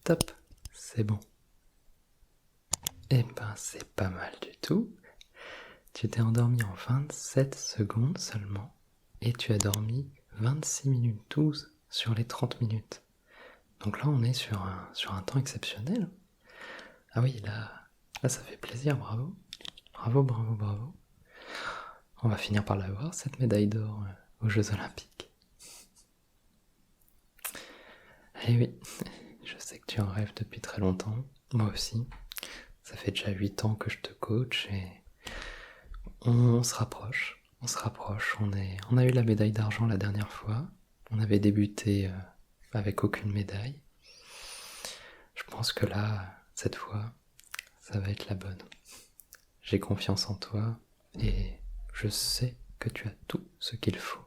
Top, c'est bon. Eh ben, c'est pas mal du tout. Tu t'es endormi en 27 secondes seulement et tu as dormi 26 minutes 12 sur les 30 minutes. Donc là, on est sur un temps exceptionnel. Ah oui, là, ça fait plaisir, bravo. Bravo, bravo, bravo. On va finir par l'avoir, cette médaille d'or aux Jeux Olympiques. Eh oui, je sais que tu en rêves depuis très longtemps, moi aussi. Ça fait déjà 8 ans que je te coach et on se rapproche, on a eu la médaille d'argent la dernière fois, on avait débuté avec aucune médaille. Je pense que là, cette fois, ça va être la bonne. J'ai confiance en toi et je sais que tu as tout ce qu'il faut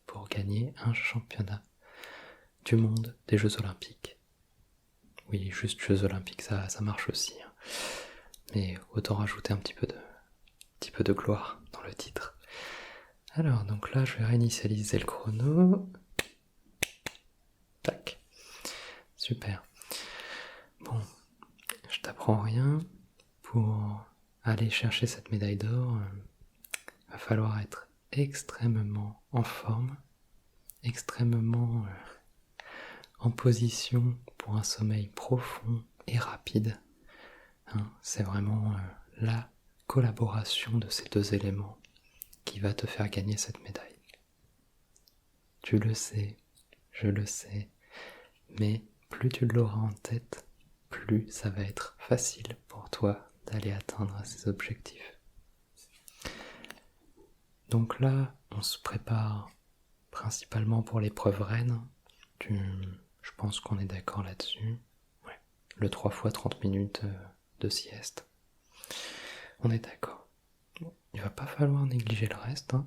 pour gagner un championnat du monde des Jeux Olympiques. Oui, juste Jeux Olympiques, ça marche aussi. Hein. Mais autant rajouter un petit peu de gloire dans le titre. Alors, donc là, je vais réinitialiser le chrono. Tac. Super. Bon, je t'apprends rien. Pour aller chercher cette médaille d'or, va falloir être extrêmement en forme, extrêmement en position pour un sommeil profond et rapide. Hein, c'est vraiment la collaboration de ces deux éléments qui va te faire gagner cette médaille. Tu le sais, je le sais, mais plus tu l'auras en tête, plus ça va être facile pour toi d'aller atteindre ces objectifs. Donc là, on se prépare principalement pour l'épreuve reine. Je pense qu'on est d'accord là-dessus. Ouais. Le 3 fois 30 minutes de sieste. On est d'accord. Il va pas falloir négliger le reste. Hein.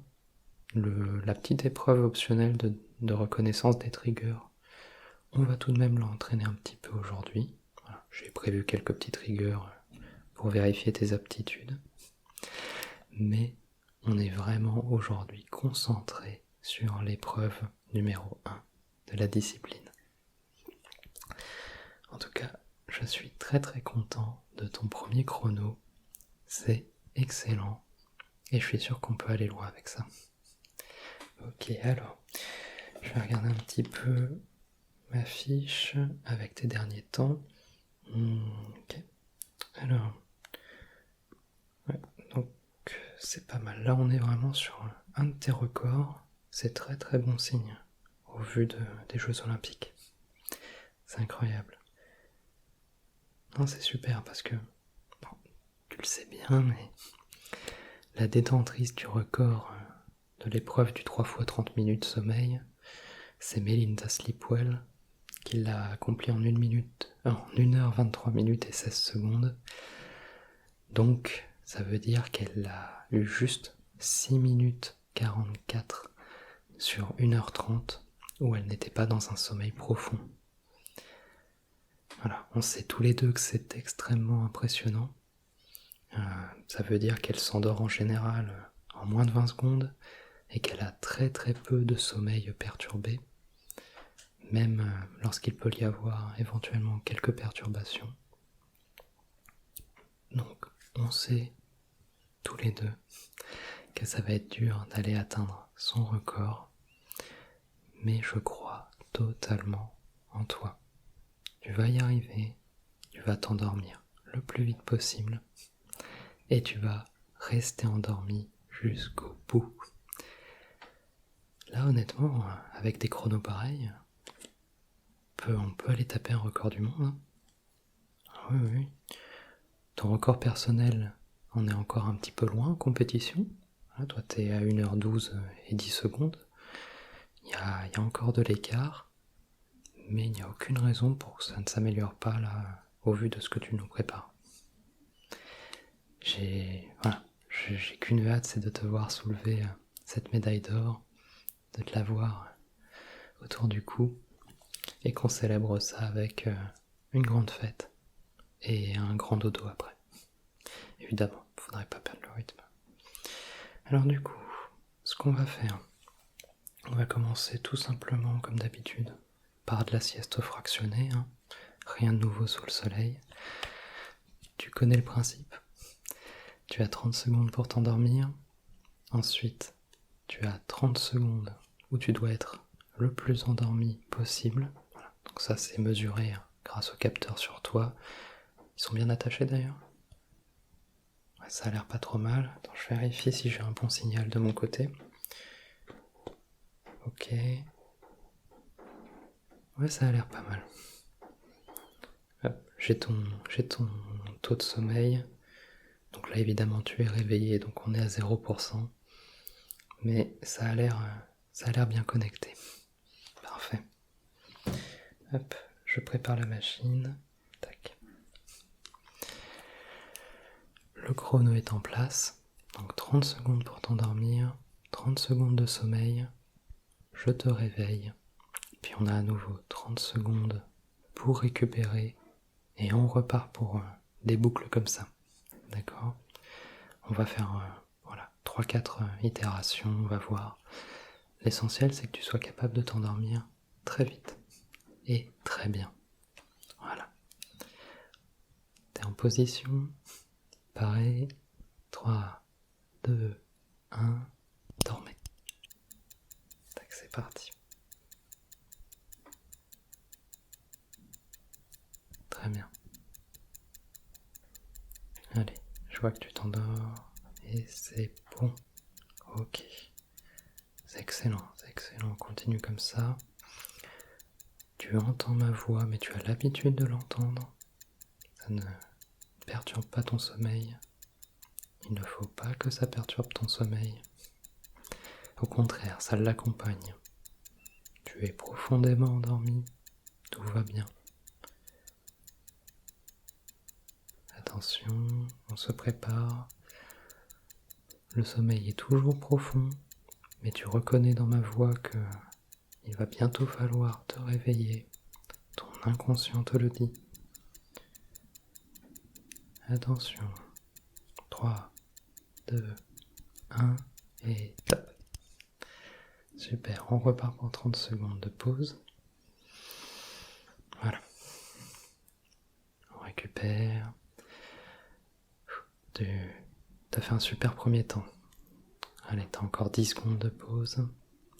La petite épreuve optionnelle de reconnaissance des triggers, on va tout de même l'entraîner un petit peu aujourd'hui. Voilà. J'ai prévu quelques petits triggers pour vérifier tes aptitudes. Mais on est vraiment aujourd'hui concentré sur l'épreuve numéro 1 de la discipline. En tout cas, je suis très très content de ton premier chrono. C'est excellent. Et je suis sûr qu'on peut aller loin avec ça. Ok, alors, je vais regarder un petit peu ma fiche avec tes derniers temps. Ok. Alors, ouais, donc c'est pas mal. Là, on est vraiment sur un de tes records. C'est très très bon signe au vu des Jeux Olympiques. C'est incroyable. Non, c'est super parce que, bon, tu le sais bien, mais la détentrice du record de l'épreuve du 3 x 30 minutes sommeil, c'est Melinda Sleepwell, qui l'a accompli en 1h23 minutes et 16 secondes. Donc, ça veut dire qu'elle a eu juste 6 minutes 44 sur 1h30 où elle n'était pas dans un sommeil profond. Voilà, on sait tous les deux que c'est extrêmement impressionnant. Ça veut dire qu'elle s'endort en général en moins de 20 secondes et qu'elle a très très peu de sommeil perturbé, même lorsqu'il peut y avoir éventuellement quelques perturbations. Donc on sait tous les deux que ça va être dur d'aller atteindre son record, mais je crois totalement en toi. Tu vas y arriver, tu vas t'endormir le plus vite possible et tu vas rester endormi jusqu'au bout. Là, honnêtement, avec des chronos pareils, on peut aller taper un record du monde. Hein. Ah oui, oui. Ton record personnel en est encore un petit peu loin en compétition. Là, toi, t'es à 1h12 et 10 secondes. Il y a encore de l'écart, mais il n'y a aucune raison pour que ça ne s'améliore pas là, au vu de ce que tu nous prépares. J'ai qu'une hâte, c'est de te voir soulever cette médaille d'or, de te la voir autour du cou, et qu'on célèbre ça avec une grande fête et un grand dodo après. Évidemment, il ne faudrait pas perdre le rythme. Alors du coup, ce qu'on va faire, on va commencer tout simplement comme d'habitude par de la sieste fractionnée, hein. rien de nouveau sous le soleil. Tu connais le principe. Tu as 30 secondes pour t'endormir. Ensuite, tu as 30 secondes où tu dois être le plus endormi possible. Voilà. Donc ça, c'est mesuré grâce au capteur sur toi. Ils sont bien attachés d'ailleurs. Ouais, ça a l'air pas trop mal. Attends, je vérifie si j'ai un bon signal de mon côté. Ok. Ouais, ça a l'air pas mal. Hop, j'ai ton taux de sommeil. Donc là, évidemment, tu es réveillé, donc on est à 0%. Mais ça a l'air bien connecté. Parfait. Hop, je prépare la machine. Tac. Le chrono est en place. Donc 30 secondes pour t'endormir, 30 secondes de sommeil. Je te réveille. Puis on a à nouveau 30 secondes pour récupérer. Et on repart pour des boucles comme ça. D'accord ? On va faire 3-4 itérations, on va voir. L'essentiel, c'est que tu sois capable de t'endormir très vite et très bien. Voilà. T'es en position. Pareil. 3, 2, 1. Dormez. Tac, c'est parti. Très bien. Allez, je vois que tu t'endors. Et c'est bon. Ok. C'est excellent, c'est excellent. Continue comme ça. Tu entends ma voix, mais tu as l'habitude de l'entendre. Ça ne perturbe pas ton sommeil. Il ne faut pas que ça perturbe ton sommeil. Au contraire, ça l'accompagne. Tu es profondément endormi. Tout va bien. Attention, on se prépare. Le sommeil est toujours profond, mais tu reconnais dans ma voix que il va bientôt falloir te réveiller. Ton inconscient te le dit. Attention. 3, 2, 1 et top. Super, on repart pour 30 secondes de pause. Voilà. On récupère. T'as fait un super premier temps. Allez, t'as encore 10 secondes de pause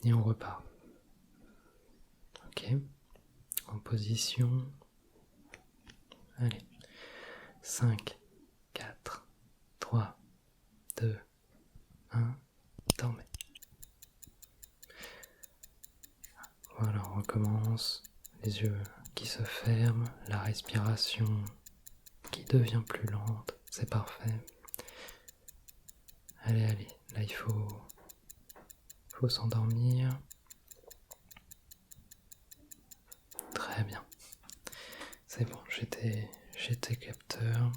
et on repart. Ok. En position. Allez. 5, 4, 3, 2, 1. Dormez. Voilà, on recommence. Les yeux qui se ferment, la respiration qui devient plus lente. C'est parfait. Allez, allez. Là, il faut s'endormir. Très bien. C'est bon, j'ai tes capteurs.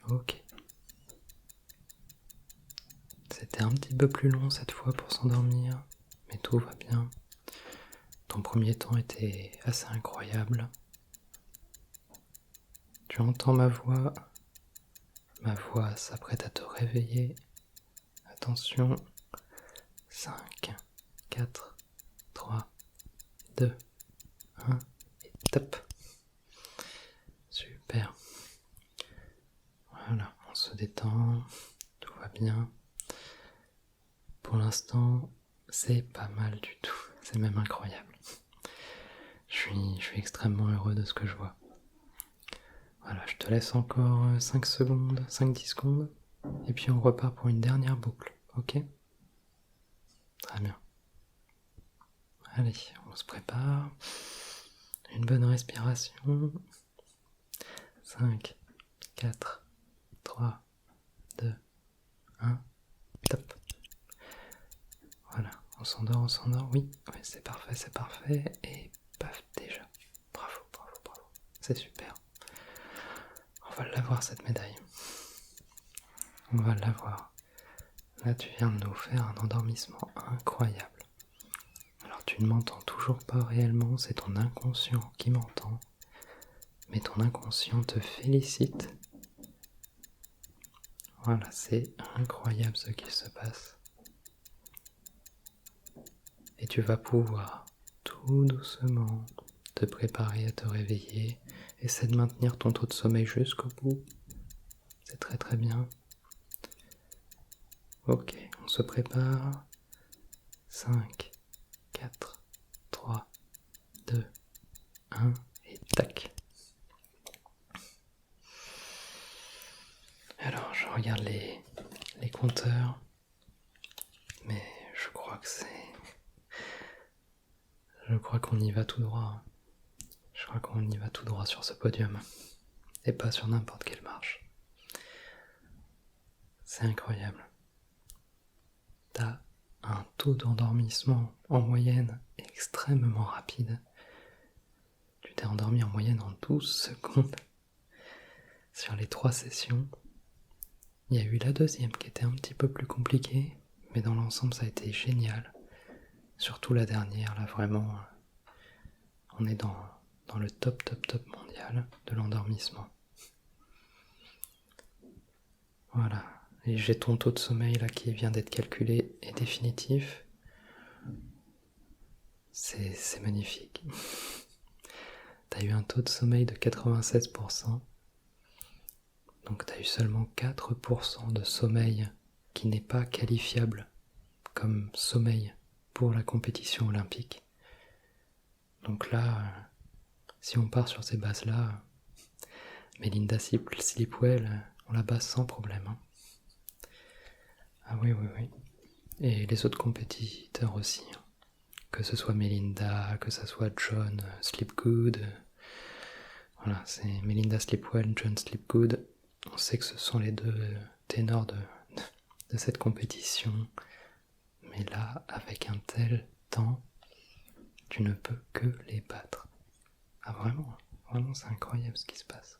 Ok. C'était un petit peu plus long cette fois pour s'endormir, mais tout va bien. Ton premier temps était assez incroyable. Tu entends ma voix. Ma voix s'apprête à te réveiller. Attention. 5, 4, 3, 2, 1 et top. Super. Voilà, on se détend. Tout va bien. Pour l'instant, c'est pas mal du tout. C'est même incroyable. Je suis extrêmement heureux de ce que je vois. Voilà, je te laisse encore 5 secondes, 5-10 secondes. Et puis on repart pour une dernière boucle, ok ? Très bien. Allez, on se prépare. Une bonne respiration. 5, 4, 3, 2, 1. Top. Voilà, on s'endort, oui, c'est parfait, et paf, déjà. Bravo, bravo, bravo. C'est super. On va l'avoir cette médaille. On va l'avoir. Là, tu viens de nous faire un endormissement incroyable. Alors, tu ne m'entends toujours pas réellement, c'est ton inconscient qui m'entend. Mais ton inconscient te félicite. Voilà, c'est incroyable ce qui se passe. Et tu vas pouvoir tout tout doucement te préparer à te réveiller. Essaie de maintenir ton taux de sommeil jusqu'au bout. C'est très très bien. Ok, on se prépare. 5, 4, 3, 2, 1 et tac. Alors je regarde les compteurs, mais je crois qu'on y va tout droit. Je crois qu'on y va tout droit sur ce podium, et pas sur n'importe quelle marche. C'est incroyable. T'as un taux d'endormissement en moyenne extrêmement rapide. Tu t'es endormi en moyenne en 12 secondes. Sur les 3 sessions, il y a eu la deuxième qui était un petit peu plus compliquée, mais dans l'ensemble ça a été génial. Surtout la dernière, là vraiment, on est dans le top mondial de l'endormissement. Voilà, et j'ai ton taux de sommeil là qui vient d'être calculé et définitif. C'est magnifique. T'as eu un taux de sommeil de 96%, donc t'as eu seulement 4% de sommeil qui n'est pas qualifiable comme sommeil pour la compétition olympique. Donc là, si on part sur ces bases-là, Melinda Sleepwell, on la base sans problème. Hein. Ah oui. Et les autres compétiteurs aussi. Hein. Que ce soit Melinda, que ce soit John Sleepgood. Voilà, c'est Melinda Sleepwell, John Sleepgood. On sait que ce sont les deux ténors de cette compétition. Mais là, avec un tel temps, tu ne peux que les battre. Ah vraiment c'est incroyable ce qui se passe.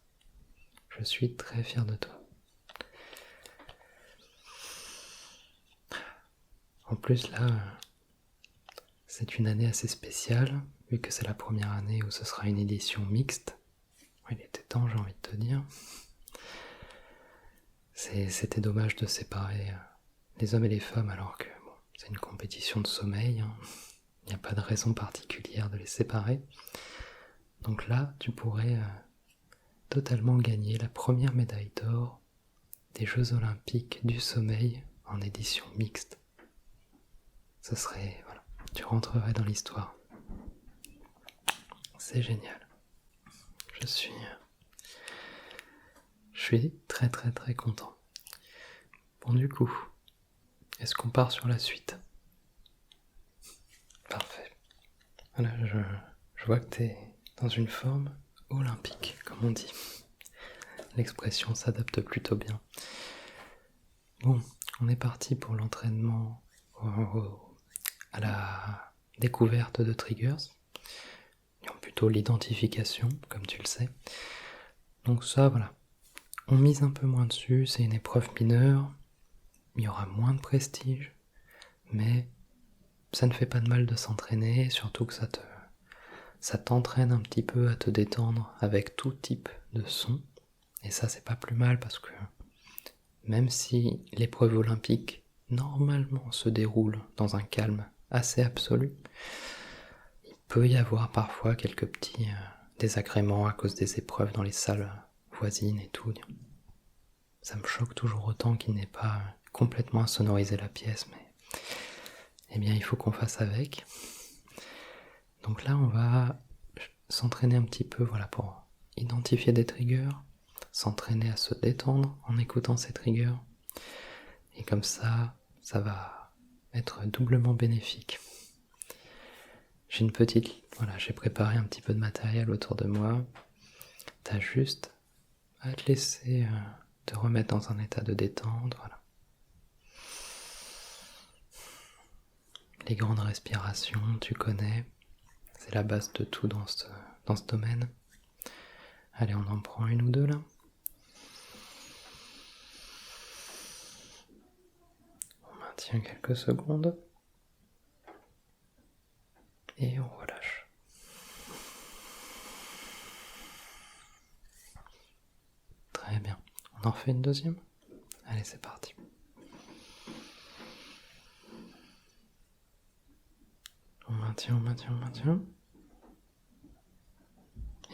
Je suis très fier de toi. En plus là, c'est une année assez spéciale, vu que c'est la première année où ce sera une édition mixte. Il était temps, j'ai envie de te dire. C'était dommage de séparer les hommes et les femmes alors que bon, c'est une compétition de sommeil. Hein. Il n'y a pas de raison particulière de les séparer. Donc là, tu pourrais totalement gagner la première médaille d'or des Jeux Olympiques du sommeil en édition mixte. Ce serait, voilà, tu rentrerais dans l'histoire. C'est génial. Je suis très très très content. Bon du coup, est-ce qu'on part sur la suite? Parfait. Voilà, je vois que tu es dans une forme olympique, comme on dit. L'expression s'adapte plutôt bien. Bon, on est parti pour l'entraînement à la découverte de triggers, ou plutôt l'identification, comme tu le sais. Donc ça, voilà, on mise un peu moins dessus, c'est une épreuve mineure, il y aura moins de prestige, mais ça ne fait pas de mal de s'entraîner, surtout que ça t'entraîne un petit peu à te détendre avec tout type de son, et ça c'est pas plus mal parce que même si l'épreuve olympique normalement se déroule dans un calme assez absolu, il peut y avoir parfois quelques petits désagréments à cause des épreuves dans les salles voisines et tout. Ça me choque toujours autant qu'il n'ait pas complètement insonorisé la pièce, mais eh bien il faut qu'on fasse avec. Donc là on va s'entraîner un petit peu, voilà, pour identifier des triggers, s'entraîner à se détendre en écoutant ces triggers, et comme ça va être doublement bénéfique. J'ai j'ai préparé un petit peu de matériel autour de moi. T'as juste à te laisser te remettre dans un état de détente, voilà. Les grandes respirations, tu connais, c'est la base de tout dans ce domaine. Allez, on en prend une ou deux là. On maintient quelques secondes. Et on relâche. Très bien. On en refait une deuxième? Allez, c'est parti. On maintient, on maintient, on maintient.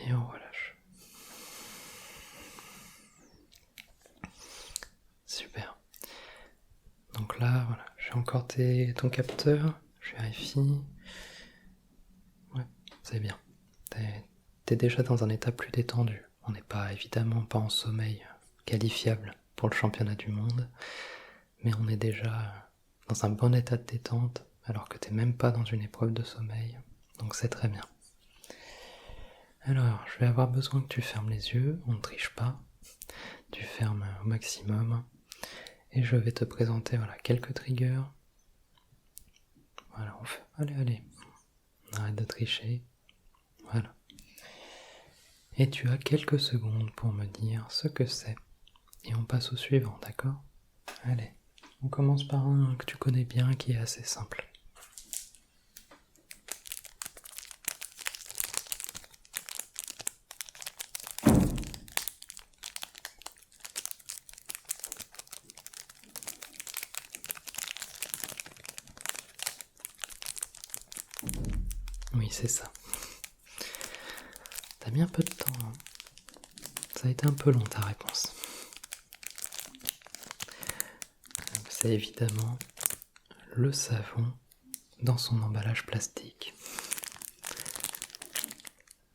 Et on relâche. Super. Donc là, voilà, j'ai encore ton capteur, je vérifie. Ouais, c'est bien. T'es déjà dans un état plus détendu. On n'est pas, évidemment, pas en sommeil qualifiable pour le championnat du monde, mais on est déjà dans un bon état de détente, alors que t'es même pas dans une épreuve de sommeil. Donc c'est très bien. Alors, je vais avoir besoin que tu fermes les yeux, on ne triche pas. Tu fermes au maximum. Et je vais te présenter quelques triggers. Voilà, on fait. Allez, on arrête de tricher. Voilà. Et tu as quelques secondes pour me dire ce que c'est. Et on passe au suivant, d'accord? Allez, on commence par un que tu connais bien qui est assez simple. Oui, c'est ça. T'as mis un peu de temps, hein. Ça a été un peu long ta réponse. C'est évidemment le savon dans son emballage plastique.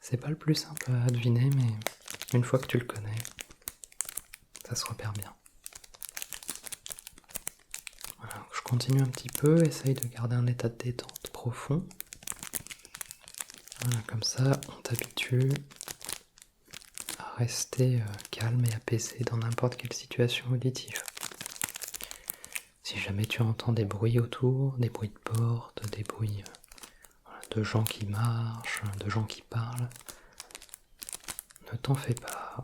C'est pas le plus simple à deviner, mais une fois que tu le connais, ça se repère bien. Voilà, je continue un petit peu, essaye de garder un état de détente profond. Voilà, comme ça, on t'habitue à rester calme et apaisé dans n'importe quelle situation auditive. Si jamais tu entends des bruits autour, des bruits de porte, des bruits de gens qui marchent, de gens qui parlent, ne t'en fais pas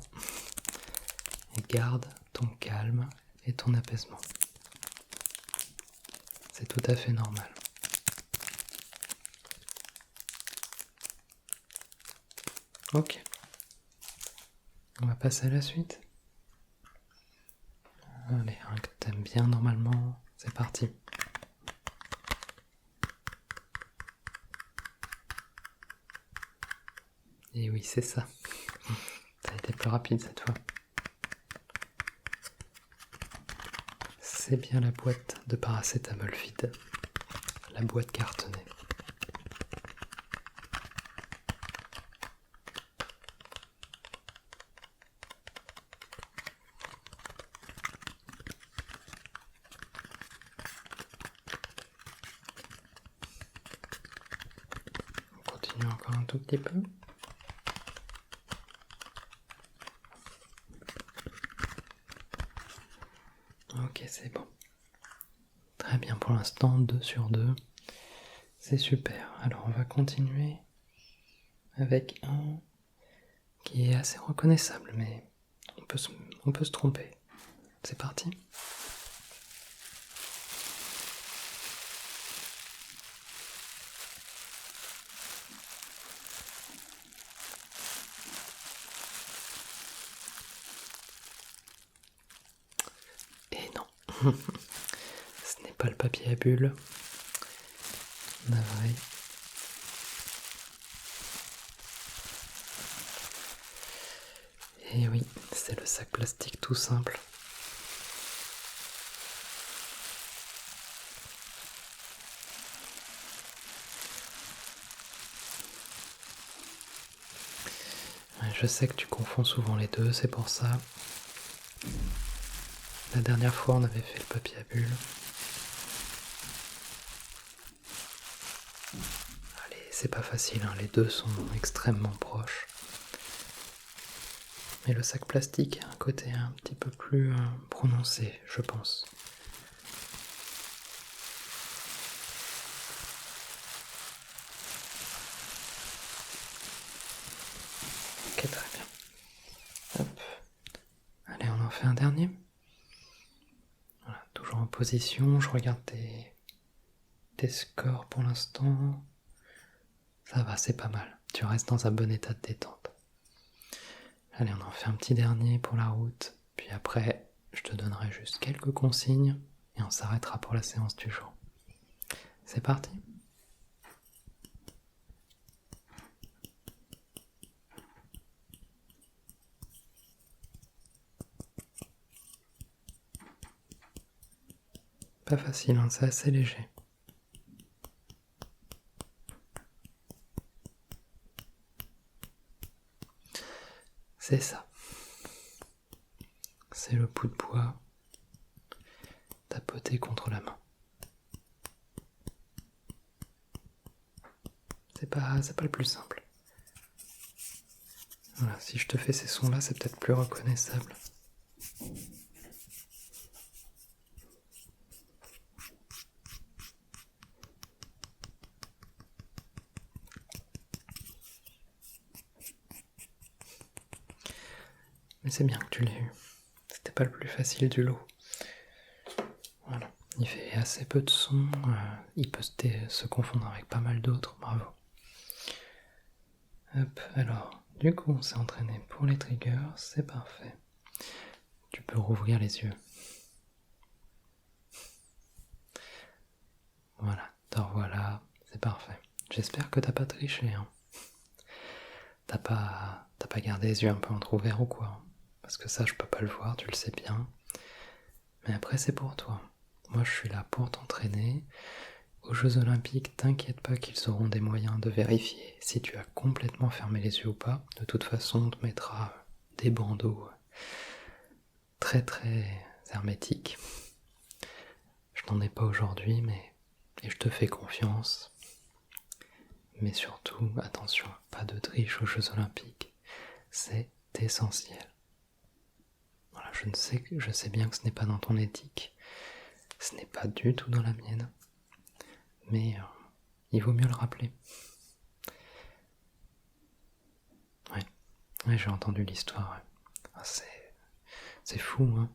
et garde ton calme et ton apaisement. C'est tout à fait normal. Ok. On va passer à la suite. Allez, un que t'aimes bien normalement, c'est parti. Et oui, c'est ça. Ça a été plus rapide cette fois. C'est bien la boîte de paracétamol vide. La boîte cartonnée. On continue encore un tout petit peu. Ok, c'est bon. Très bien pour l'instant, 2 sur 2. C'est super. Alors on va continuer avec un qui est assez reconnaissable, mais on peut se tromper. C'est parti. Et non, ce n'est pas le papier à bulles. Navré. Et oui, c'est le sac plastique tout simple. Je sais que tu confonds souvent les deux, c'est pour ça. La dernière fois, on avait fait le papier à bulles. Allez, c'est pas facile, hein, les deux sont extrêmement proches. Mais le sac plastique a un côté un petit peu plus prononcé, je pense. Ok, très bien. Hop. Allez, on en fait un dernier. Voilà, toujours en position, je regarde tes scores pour l'instant. Ça va, c'est pas mal. Tu restes dans un bon état de détente. Allez, on en fait un petit dernier pour la route. Puis après, je te donnerai juste quelques consignes et on s'arrêtera pour la séance du jour. C'est parti ? Pas facile, hein, c'est assez léger. C'est ça. C'est le bout de bois tapoté contre la main. C'est pas le plus simple. Voilà, si je te fais ces sons-là, c'est peut-être plus reconnaissable. Mais c'est bien que tu l'aies eu. C'était pas le plus facile du lot. Voilà. Il fait assez peu de sons, il peut se confondre avec pas mal d'autres, bravo. Hop, alors, du coup on s'est entraîné pour les triggers, c'est parfait. Tu peux rouvrir les yeux. Voilà, te revoilà, c'est parfait. J'espère que t'as pas triché, hein. T'as pas gardé les yeux un peu entrouverts ou quoi? Parce que ça, je peux pas le voir, tu le sais bien. Mais après, c'est pour toi. Moi, je suis là pour t'entraîner. Aux Jeux Olympiques, t'inquiète pas qu'ils auront des moyens de vérifier si tu as complètement fermé les yeux ou pas. De toute façon, on te mettra des bandeaux très très hermétiques. Je n'en ai pas aujourd'hui, et je te fais confiance. Mais surtout, attention, pas de triche aux Jeux Olympiques. C'est essentiel. Voilà, je sais bien que ce n'est pas dans ton éthique. Ce n'est pas du tout dans la mienne. Mais il vaut mieux le rappeler. Ouais, j'ai entendu l'histoire. Ouais. Ah, c'est fou, hein.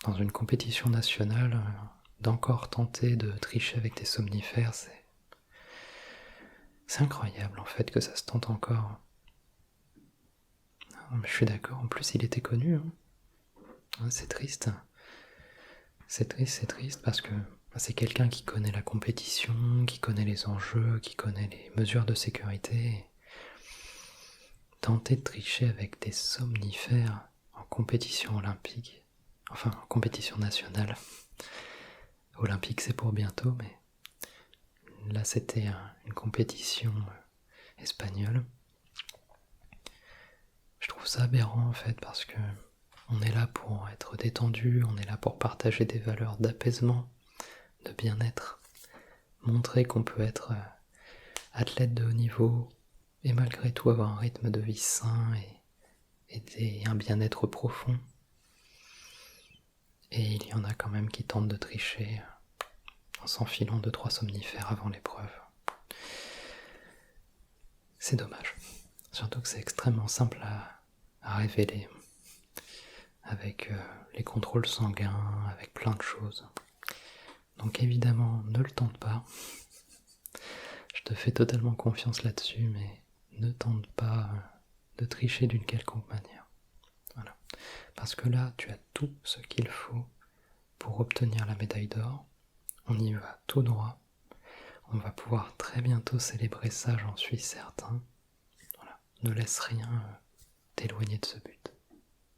Dans une compétition nationale, d'encore tenter de tricher avec des somnifères, c'est incroyable en fait que ça se tente encore. Non, mais je suis d'accord, en plus il était connu. Hein. Ouais, c'est triste. C'est triste parce que c'est quelqu'un qui connaît la compétition, qui connaît les enjeux, qui connaît les mesures de sécurité. Tenter de tricher avec des somnifères en compétition olympique, enfin en compétition nationale. Olympique c'est pour bientôt, mais là c'était une compétition espagnole. Je trouve ça aberrant en fait parce que on est là pour être détendu, on est là pour partager des valeurs d'apaisement, de bien-être, montrer qu'on peut être athlète de haut niveau et malgré tout avoir un rythme de vie sain et un bien-être profond. Et il y en a quand même qui tentent de tricher en s'enfilant 2-3 somnifères avant l'épreuve. C'est dommage. Surtout que c'est extrêmement simple à révéler. Avec les contrôles sanguins, avec plein de choses. Donc évidemment, ne le tente pas. Je te fais totalement confiance là-dessus, mais ne tente pas de tricher d'une quelconque manière. Voilà. Parce que là, tu as tout ce qu'il faut pour obtenir la médaille d'or. On y va tout droit. On va pouvoir très bientôt célébrer ça, j'en suis certain. Voilà. Ne laisse rien t'éloigner de ce but.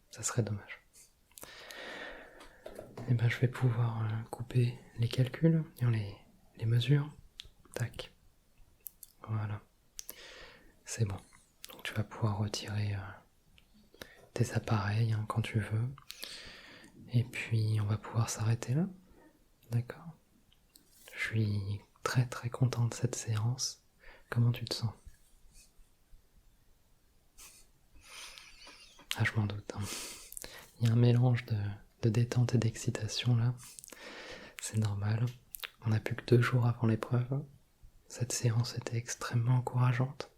Ça serait dommage. Et ben je vais pouvoir couper les calculs, les mesures. Tac. Voilà. C'est bon. Donc tu vas pouvoir retirer tes appareils quand tu veux. Et puis on va pouvoir s'arrêter là. D'accord. Je suis très très content de cette séance. Comment tu te sens? Ah, je m'en doute. Hein. Il y a un mélange de détente et d'excitation là. C'est normal. On n'a plus que 2 jours avant l'épreuve. Cette séance était extrêmement encourageante.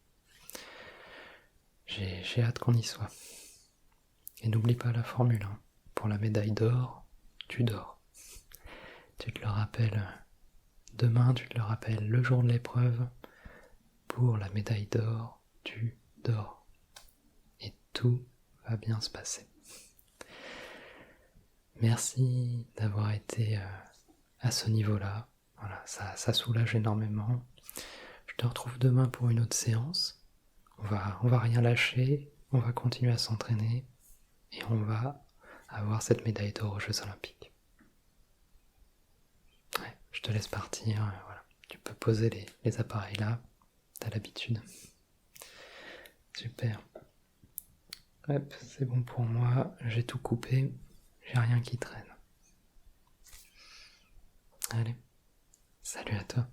J'ai hâte qu'on y soit. Et n'oublie pas la formule. Hein. Pour la médaille d'or, tu dors. Tu te le rappelles demain, tu te le rappelles le jour de l'épreuve. Pour la médaille d'or, tu dors. Et tout va bien se passer. Merci d'avoir été à ce niveau-là. Voilà, ça soulage énormément. Je te retrouve demain pour une autre séance. On va rien lâcher, on va continuer à s'entraîner et on va avoir cette médaille d'or aux Jeux Olympiques. Ouais, je te laisse partir, voilà. Tu peux poser les appareils là, t'as l'habitude. Super. Hop, c'est bon pour moi, j'ai tout coupé, j'ai rien qui traîne. Allez, salut à toi.